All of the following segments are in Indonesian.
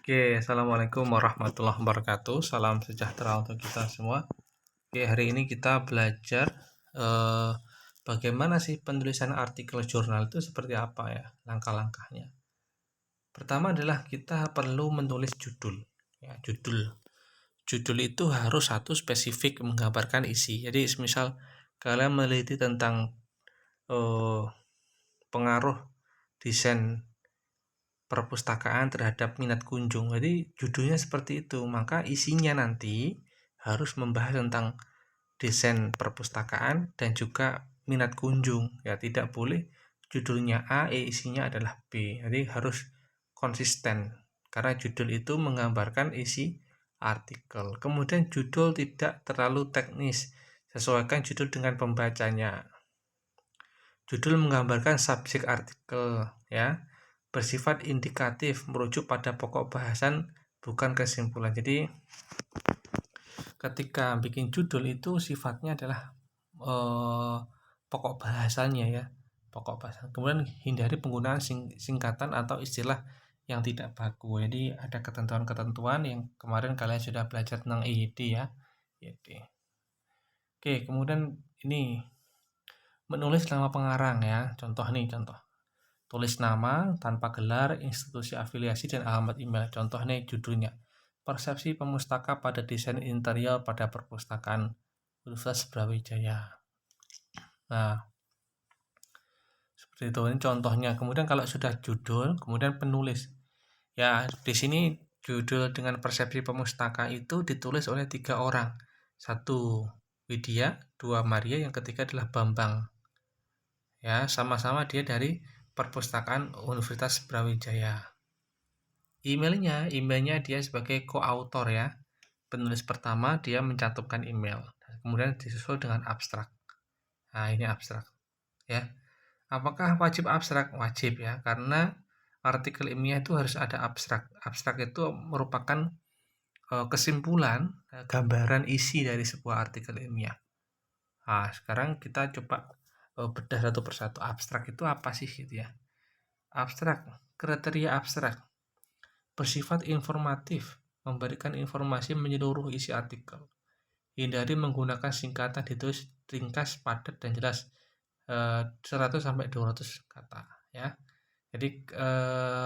Oke, assalamualaikum warahmatullahi wabarakatuh. Salam sejahtera untuk kita semua. Oke, hari ini kita belajar eh, bagaimana sih penulisan artikel jurnal itu seperti apa ya, langkah-langkahnya. Pertama adalah kita perlu menulis judul. Ya, judul. Judul itu harus satu spesifik menggambarkan isi. Jadi, misal kalian meneliti tentang eh, pengaruh desain perpustakaan terhadap minat kunjung. Jadi judulnya seperti itu. Maka isinya nanti harus membahas tentang desain perpustakaan dan juga minat kunjung. Ya, tidak boleh judulnya A, isinya adalah B. Jadi harus konsisten karena judul itu menggambarkan isi artikel. Kemudian judul tidak terlalu teknis. Sesuaikan judul dengan pembacanya. Judul menggambarkan subjek artikel, ya, bersifat indikatif, merujuk pada pokok bahasan, bukan kesimpulan. Jadi, ketika bikin judul itu sifatnya adalah pokok bahasannya, ya, pokok bahasan. Kemudian hindari penggunaan singkatan atau istilah yang tidak baku. Jadi, ada ketentuan-ketentuan yang kemarin kalian sudah belajar tentang EYD, ya. EYD. Oke, kemudian ini menulis nama pengarang, ya. Contoh nih, contoh. Tulis nama tanpa gelar, institusi afiliasi, dan alamat email. Contoh nih judulnya. Persepsi pemustaka pada desain interior pada perpustakaan Universitas Brawijaya. Nah, seperti itu. Ini contohnya. Kemudian kalau sudah judul, kemudian penulis. Ya, di sini judul dengan persepsi pemustaka itu ditulis oleh 3 orang. 1 Widya, 2 Maria, yang ketiga adalah Bambang. Ya, sama-sama dia dari Perpustakaan Universitas Brawijaya. Emailnya dia sebagai co-author, ya. Penulis pertama dia mencantumkan email. Kemudian disusul dengan abstrak. Nah, ini abstrak, ya. Apakah wajib abstrak? Wajib, ya, karena artikel ilmiah itu harus ada abstrak. Abstrak itu merupakan kesimpulan, gambaran isi dari sebuah artikel ilmiah. Nah, sekarang kita coba bedah satu persatu. Abstrak itu apa sih, gitu ya? Abstrak, kriteria abstrak bersifat informatif, memberikan informasi menyeluruh isi artikel. Hindari menggunakan singkatan, ditulis ringkas, padat, dan jelas. 100 sampai 200 kata, ya. Jadi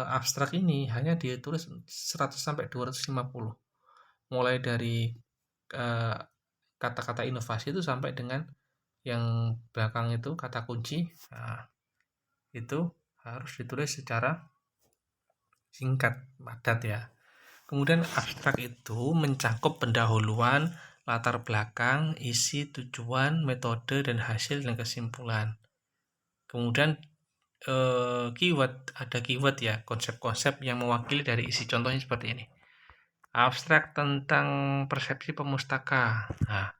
abstrak ini hanya ditulis 100 sampai 250. Mulai dari kata-kata inovasi itu sampai dengan yang belakang itu kata kunci. Nah, itu harus ditulis secara singkat, padat, ya. Kemudian abstrak itu mencakup pendahuluan, latar belakang, isi, tujuan, metode, dan hasil dan kesimpulan. Kemudian keyword, ada keyword, ya, konsep-konsep yang mewakili dari isi. Contohnya seperti ini. Abstrak tentang persepsi pemustaka. Nah,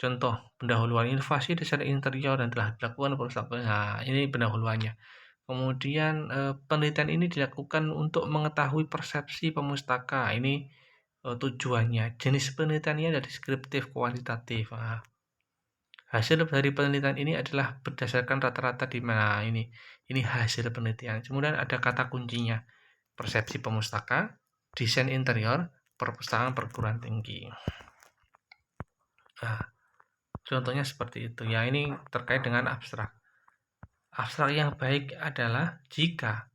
contoh pendahuluan inovasi desain interior dan telah dilakukan perpustakaan. Nah, ini pendahuluannya. Kemudian penelitian ini dilakukan untuk mengetahui persepsi pemustaka. Ini tujuannya. Jenis penelitiannya dari deskriptif, kuantitatif. Nah, hasil dari penelitian ini adalah berdasarkan rata-rata di mana ini hasil penelitian. Kemudian ada kata kuncinya. Persepsi pemustaka, desain interior, perpustakaan perguruan tinggi. Nah, contohnya seperti itu. Ya, ini terkait dengan abstrak. Abstrak yang baik adalah jika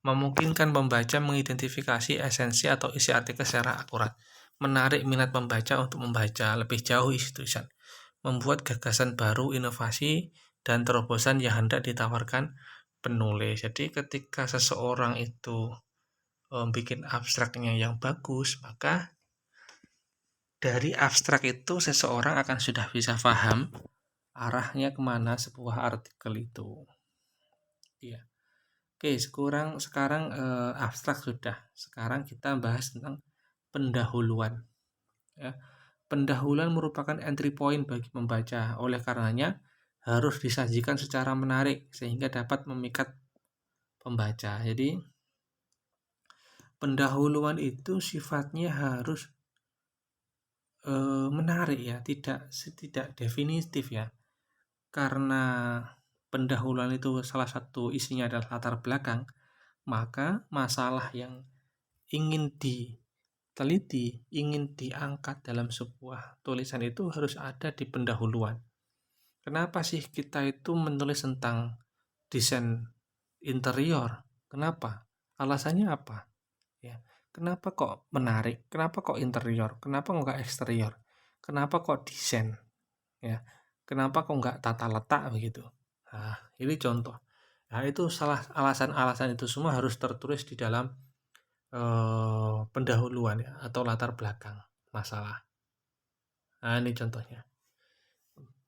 memungkinkan pembaca mengidentifikasi esensi atau isi artikel secara akurat, menarik minat pembaca untuk membaca lebih jauh isi tulisan, membuat gagasan baru, inovasi, dan terobosan yang hendak ditawarkan penulis. Jadi ketika seseorang itu bikin abstraknya yang bagus, maka dari abstrak itu seseorang akan sudah bisa paham arahnya kemana sebuah artikel itu. Iya. Oke, sekarang abstrak sudah. Sekarang kita bahas tentang pendahuluan. Ya. Pendahuluan merupakan entry point bagi pembaca. Oleh karenanya harus disajikan secara menarik sehingga dapat memikat pembaca. Jadi pendahuluan itu sifatnya harus menarik, ya, tidak definitif, ya. Karena pendahuluan itu salah satu isinya adalah latar belakang, maka masalah yang ingin diteliti, ingin diangkat dalam sebuah tulisan itu harus ada di pendahuluan. Kenapa sih kita itu menulis tentang desain interior? Kenapa? Alasannya apa? Ya. Kenapa kok menarik? Kenapa kok interior? Kenapa nggak eksterior? Kenapa kok desain? Ya. Kenapa kok nggak tata letak begitu? Nah, ini contoh. Nah, itu salah alasan-alasan itu semua harus tertulis di dalam pendahuluan ya, atau latar belakang masalah. Nah, ini contohnya.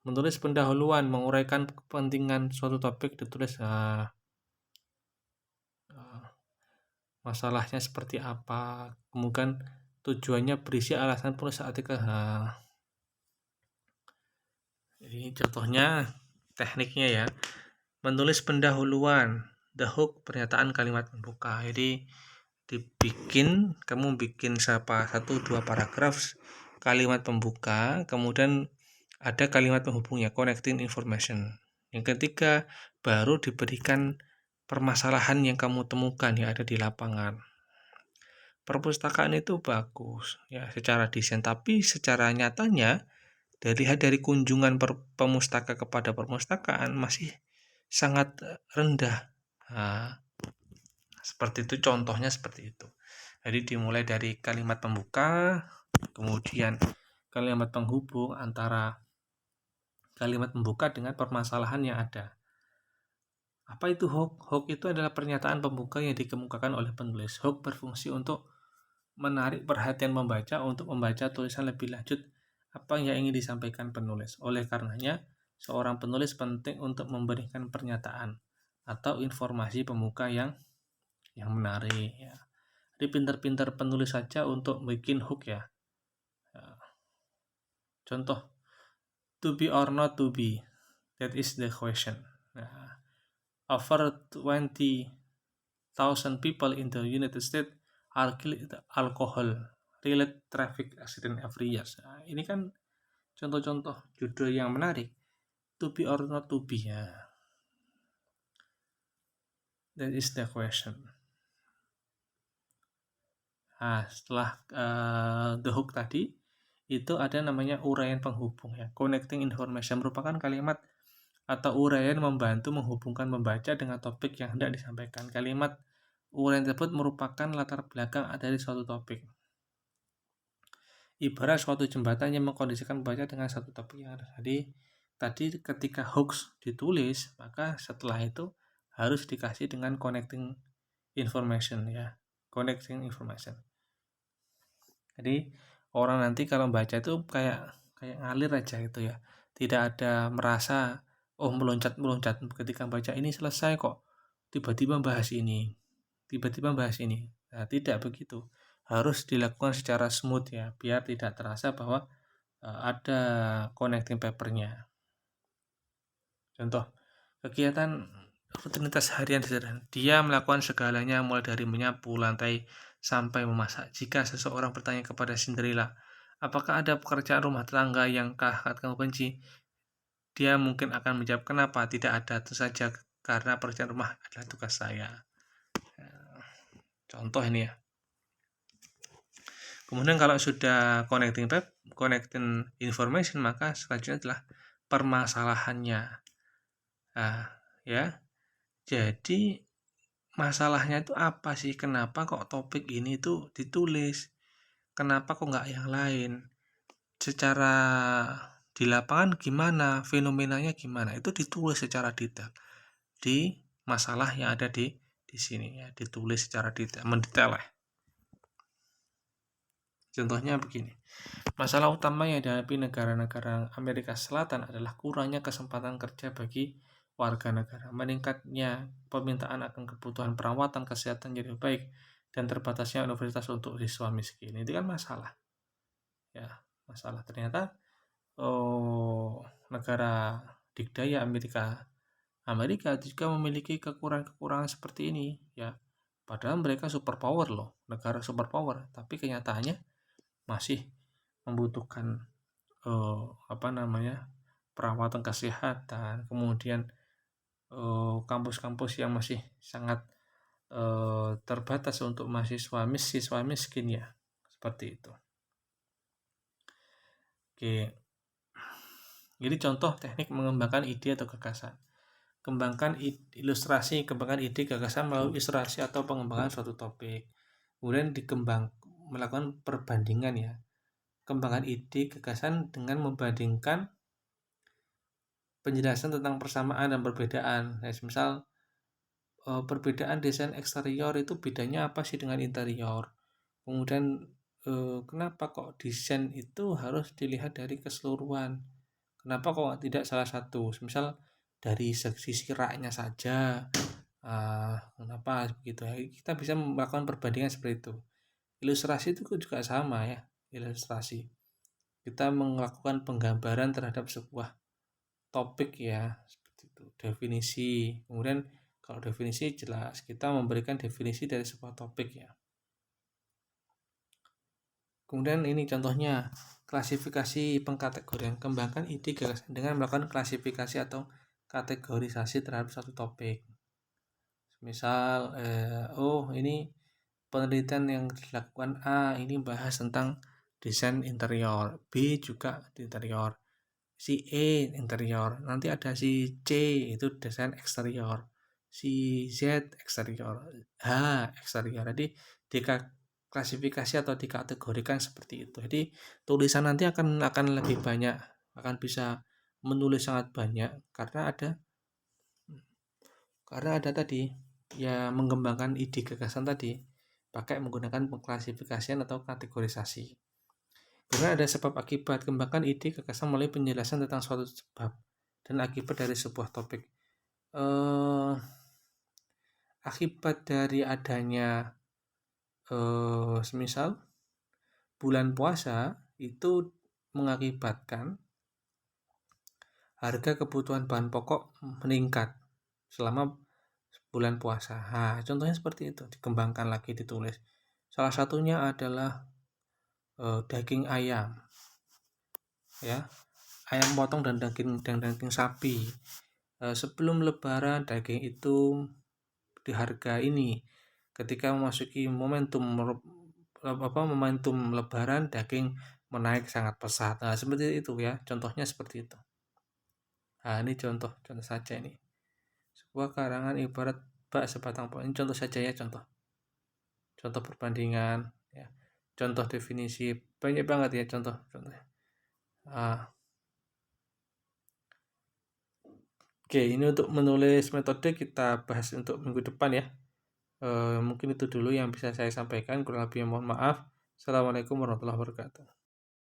Menulis pendahuluan, menguraikan kepentingan suatu topik ditulis masalahnya seperti apa, kemudian tujuannya berisi alasan penulis artikel. Ini contohnya tekniknya ya. Menulis pendahuluan, the hook, pernyataan kalimat pembuka. Jadi kamu bikin satu dua paragraf kalimat pembuka, kemudian ada kalimat penghubungnya, connecting information. Yang ketiga, baru diberikan permasalahan yang kamu temukan yang ada di lapangan. Perpustakaan itu bagus ya secara desain, tapi secara nyatanya dari kunjungan pemustaka kepada perpustakaan masih sangat rendah. Nah, seperti itu, contohnya seperti itu. Jadi dimulai dari kalimat pembuka, kemudian kalimat penghubung antara kalimat pembuka dengan permasalahan yang ada. Apa itu hook? Hook itu adalah pernyataan pembuka yang dikemukakan oleh penulis. Hook berfungsi untuk menarik perhatian membaca untuk membaca tulisan lebih lanjut apa yang ingin disampaikan penulis. Oleh karenanya, seorang penulis penting untuk memberikan pernyataan atau informasi pembuka yang menarik ya. Jadi pintar-pintar penulis saja untuk bikin hook ya. Contoh, to be or not to be, that is the question. Nah, over 20,000 people in the United States are killed alcohol related traffic accident every year. Nah, ini kan contoh-contoh judul yang menarik. To be or not to be ya. That is the question. Nah, setelah the hook tadi, itu ada namanya uraian penghubung ya. Connecting information merupakan kalimat atau uraian membantu menghubungkan pembaca dengan topik yang hendak disampaikan. Kalimat uraian tersebut merupakan latar belakang dari suatu topik. Ibarat suatu jembatan yang mengkondisikan pembaca dengan satu topik yang ada. Jadi tadi ketika hooks ditulis, maka setelah itu harus dikasih dengan connecting information ya. Connecting information. Jadi orang nanti kalau baca itu kayak ngalir aja gitu ya. Tidak ada merasa meloncat ketika baca ini selesai kok. Tiba-tiba bahas ini. Nah, tidak begitu. Harus dilakukan secara smooth ya, biar tidak terasa bahwa ada connecting papernya. Contoh, kegiatan rutinitas harian sederhana. Dia melakukan segalanya mulai dari menyapu lantai sampai memasak. Jika seseorang bertanya kepada Cinderella, apakah ada pekerjaan rumah tangga yang kamu benci? Dia mungkin akan menjawab, kenapa tidak ada? Itu saja, karena pekerjaan rumah adalah tugas saya. Contoh ini ya. Kemudian kalau sudah connecting information, maka selanjutnya adalah permasalahannya. Nah, ya. Jadi masalahnya itu apa sih? Kenapa kok topik ini tuh ditulis? Kenapa kok nggak yang lain? Secara di lapangan gimana? Fenomenanya gimana? Itu ditulis secara detail di masalah yang ada di sini ya. Ditulis secara detail, mendetail ya. Contohnya begini. Masalah utama yang dihadapi negara-negara Amerika Selatan adalah kurangnya kesempatan kerja bagi warga negara, meningkatnya permintaan akan kebutuhan perawatan kesehatan jadi baik, dan terbatasnya universitas untuk siswa miskin. Itu kan masalah. Ya, masalah. Ternyata negara dikdaya Amerika juga memiliki kekurangan-kekurangan seperti ini ya. Padahal mereka superpower loh, negara superpower, tapi kenyataannya masih membutuhkan perawatan kesehatan, kemudian kampus-kampus yang masih sangat terbatas untuk siswa miskin ya, seperti itu. Oke, jadi contoh teknik mengembangkan ide atau gagasan. Kembangkan kembangkan ide gagasan melalui ilustrasi atau pengembangan suatu topik. Kemudian melakukan perbandingan ya. Kembangkan ide gagasan dengan membandingkan penjelasan tentang persamaan dan perbedaan. Nah, misal perbedaan desain eksterior itu bedanya apa sih dengan interior? Kemudian kenapa kok desain itu harus dilihat dari keseluruhan? Kenapa kok tidak salah satu? Misal dari sisi raknya saja, kenapa begitu ya? Kita bisa melakukan perbandingan seperti itu. Ilustrasi itu juga sama ya, ilustrasi. Kita melakukan penggambaran terhadap sebuah topik ya, seperti itu. Definisi. Kemudian kalau definisi jelas, kita memberikan definisi dari sebuah topik ya. Kemudian ini contohnya, klasifikasi pengkategorian. Kembangkan ide gagasan dengan melakukan klasifikasi atau kategorisasi terhadap satu topik. Misal, ini penelitian yang dilakukan A, ini bahas tentang desain interior. B juga di interior. Si E interior. Nanti ada si C, itu desain eksterior. Si Z eksterior. H eksterior. Jadi klasifikasi atau dikategorikan seperti itu. Jadi tulisan nanti akan lebih banyak, akan bisa menulis sangat banyak karena ada tadi ya, mengembangkan ide gagasan tadi pakai menggunakan pengklasifikasian atau kategorisasi. Karena ada sebab akibat, kembangkan ide gagasan melalui penjelasan tentang suatu sebab dan akibat dari sebuah topik. Akibat dari adanya semisal bulan puasa itu mengakibatkan harga kebutuhan bahan pokok meningkat selama bulan puasa. Nah, contohnya seperti itu, dikembangkan lagi, ditulis. Salah satunya adalah daging ayam, ya, ayam potong dan daging sapi. Sebelum Lebaran daging itu di harga ini. Ketika memasuki momentum Lebaran, daging menaik sangat pesat. Nah, seperti itu ya, contohnya seperti itu. Nah, ini contoh saja ini. Sebuah karangan ibarat bak sebatang pohon. Ini contoh saja ya, contoh perbandingan ya. Contoh definisi, banyak banget ya contohnya. Oke, ini untuk menulis metode kita bahas untuk minggu depan ya. Mungkin itu dulu yang bisa saya sampaikan, kurang lebih mohon maaf. Assalamualaikum warahmatullahi wabarakatuh.